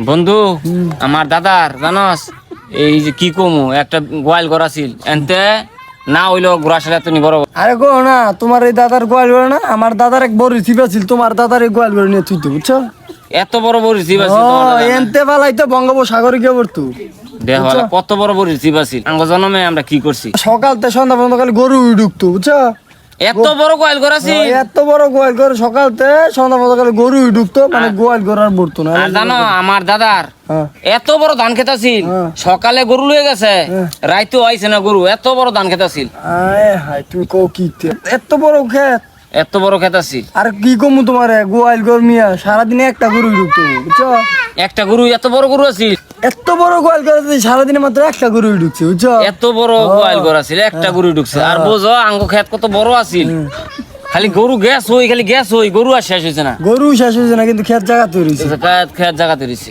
বন্ধু আমার দাদার জানস এই যে কি কমু একটা গোয়াল ঘর আছিল এনতে না হইলো ঘোরাশালা তুমি বড় আরে গো না তোমার এই দাদার গোয়াল ঘর না আমার দাদার এক বড় রিসিভ আছিল তোমার দাদার এই গোয়াল ঘর নিয়ে তুইতে বুঝছো এত বড় বড় রিসিভ আছিল তোমার দাদার না? এনতে বালাইতে বঙ্গোপসাগরে গিয়ে পড়তো দেহওয়ালা কত বড় বড় রিসিভ আছিল আঙ্গ জন্মে আমরা কি করছি সকালতে সন্ধ্যা পর্যন্ত খালি গরু ঢুকতো বুঝছো এত বড় গোয়াল ঘর আছিল এত বড় গোয়াল ঘর সকালতে সন্ধ্যা পর্যন্ত খালি গরু ঢুকতো মানে গোয়াল ঘর আর পড়তো না আর জানো আমার দাদার হ্যাঁ। এত বড় ধান খেত আছিল হ্যাঁ। সকালে গরু লয়ে গেছে রাইতো আইছে না গরু এত বড় ধান খেত আছিল আয় হায় তুমি কও কি এত বড় ক্ষেত এত বড় খেত আছিল আর কি কমু তোমার গোয়াল ঘর মিয়া সারাদিনে একটা গরু ঢুকতো বুঝছো একটা গরু এত বড় গরু আছিল এত বড় গোয়াল ঘর সারাদিনে মাত্র একটা গরু ঢুকছে বুঝছো এত বড় গোয়াল ঘর আছিল একটা গরু ঢুকছে আর বোঝো আঙ্গ খেত কত বড় আছিল খালি গরু গ্যাস হই খালি গ্যাস হই গরু আর শেষ হইছে না গরু শেষ হয়েছে না কিন্তু ক্ষেত জায়গা তৈরি খেত জায়গা তৈরিছে